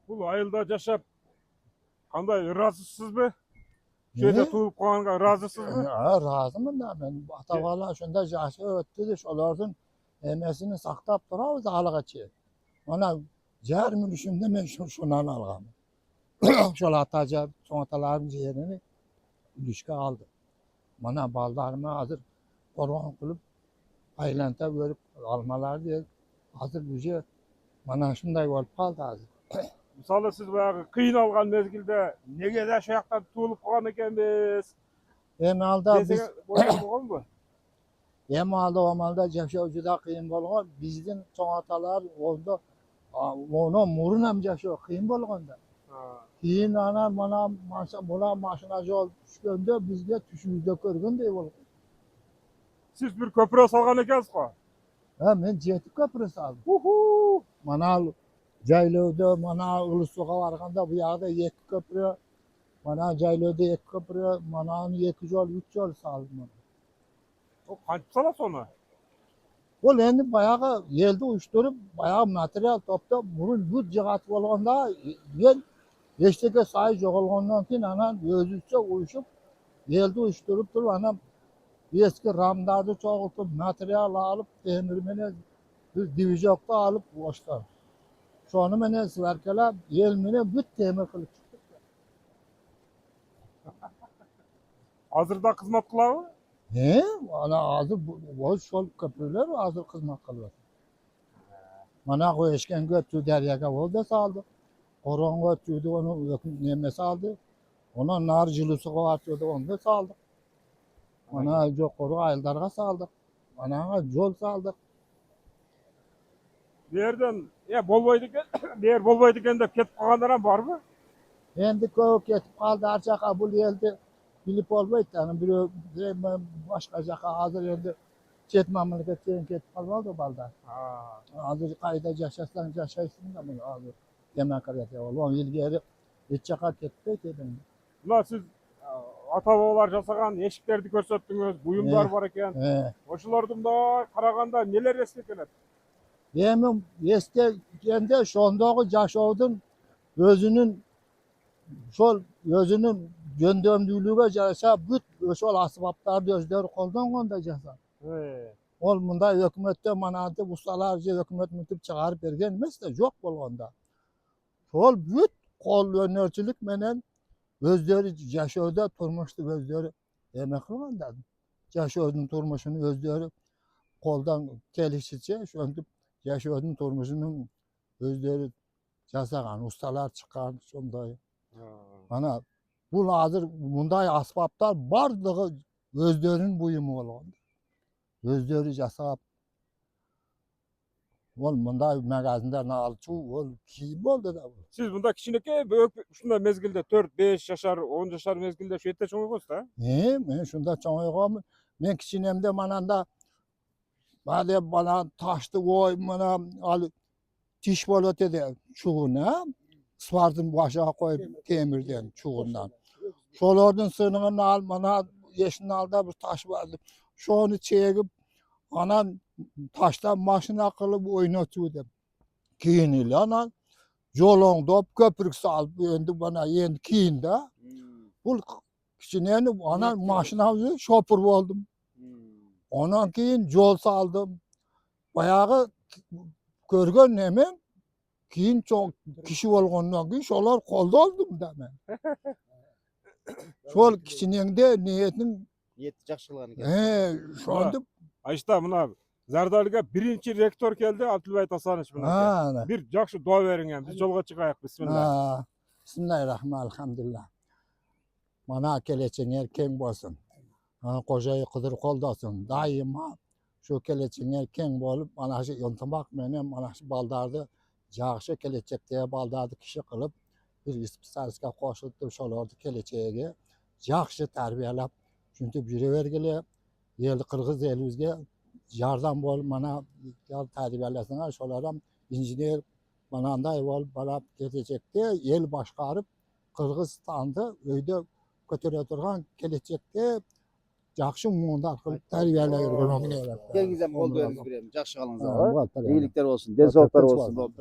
Бұл айылда жашап қандай разысызбы? Şeyde tuğup koğanға razısızbı? Razımın da ben. Atavala şunda yaşı öttü de şolardan emesini saktap durabız alığa çeyip. Ona cer mülüşümde ben şundan algam. Şol ataca çoğataların yerini ilişki aldı. Bana baldarımı hazır korban kılıp aylanta görüp almalar diye hazır güce bana şunday olup kaldı hazır. Мысалы siz баяғы қиын алған мезгілде неге де шаяқтан туылып қалған екенбіз Emalda biz десеге болған ба? Emalda omalda yaşaw juda kıyın bolğan. Bizden çoğatalar onda onu murunam yaşaw kıyın bolğanda. Keyin ana bana bula maşına yol düşkende bizge tüşümüzde körgündey bolğan. Siz bir köprü salған екенсіз ғой? Ha men Jeti köprü saldım. Uhu! Mana Jaylowda mana Ulusuga barganda bu ýagda 2 köprü, mana Jaylowda 2 köprü, mana 2 yol, 3 yol saldım. O qançıp salat onu? Ol endi bayağı elde uyuşturup bayağı material toptab burun bu jigat bolganda yer eşteke sayı jogalgandan keyin anan özüçe uyuşup elde uyuşturup turup anam eski ramdardy çoğultup material alıp temir menen biz divizokda alıp boşlar. Şonu menen silerkelep el menen büt temir kılıp çıktık. Hazırda қызмат қылабы? He? Ana hazır bu şol köprüler hazır hizmet kılıyor. Mana koyuşken götü deryaga oldu saldı. Koron götüydü onu neme saldı. Ona nar jılısı kovatıyordu onu da saldık. Mana yok koru ayıldarga saldık. Mana yol saldık. Берден, болбайды екен, бер болбайды екен деп кетіп қалғандар бар mı? Endi köp ketip kaldı arça kabul geldi. Bilip olmaydı. Yani bir başka jaka hazır endi chet mamlakatga ketip kalmadı balda. Hazır kayda yaşasan yaşaysın da bunu hazır. Demokratiya ol. 10 yıl geri hiç jaka ketpeydi dedim. Mына siz ата-бабалар жасаған ешіктерді көрсеттіңіз, бұйымдар бар екен. Ошолордун да қарағанда нелер еске келет? Emin eski kendi şondağı yaşaydın özünün yöndömdülüğe jarasa büt şol asbaptardy özleri koldan gonda jasa. Ol munda hökümetde manatı ustalar hökümet mütüp çıgarıp bergen emes de jok bolganda. Şol büt kol önörçülük menen özleri yaşaýda turmuşdy özleri emek kılganda. Yaşaýdyn turmuşunu özleri koldan kelişiçe şöntüp yaşaýdyn turmuşunun özleri jasagan ustalar çıkan şonday. Ana bu hazır bunday asbaplar bardygy özlerinin buyumu bolgan. Özleri jasap ol bunday magazinlerden alçu ol ki boldu da. Siz bunda kiçineke şunda mezgilde 4-5 yaşar, 10 yaşar mezgilde şu ette çoňoýgoňuz da? Men şunda çoňoýgam. Men kiçinemde mananda bana taştı koy mana al tiş bolat edi çuğuna swardın başa koyup temirden çuğundan. Şolardan sınığını al mana yeşin alda bir taş vardı. Şonu çekip anan taştan maşına kılıp oynatıyordu. Keyin ile anan yolun dop köprük salıp endi bana endi keyin de bu kiçineni anan maşına şopur oldum. Ondan keyin yol saldım. Bayağı görgen hemen keyin çok kişi bolgandan keyin şolar kolda oldum da men. Şol kiçinende niyetin жақсы кылган экен. şonda Ayşta mına Zardalıga birinci rektor geldi Abdülbayt Hasanovich mına. Bir jakşı dua verin hem biz yolga çıkayak bismillah. Bismillahirrahmanirrahim. Elhamdülillah. Mana keleçeňer keng bolsun. Kojaý Kıdır koldasın. Daima şu keleçeňer keng bolup mana şu ýontamak menen mana şu baldardy jakşı keleçekde baldardy kişi kılıp bir ispitaliska koşup şolardy keleçege jakşı terbiýelep çünki biri bergile ýeli Kırgız elimizge yardam bol mana ýal terbiýeleseňer şolaram injinier mananday bolup barap gelecekde el başgaryp Kırgızstandy öýde kötere turgan keleçekde jakşı muğundar kılıp terbiýeleýär. Kengizem kol berýäris berem. Jakşı galyňyz. İyilikler olsun, densoklar olsun.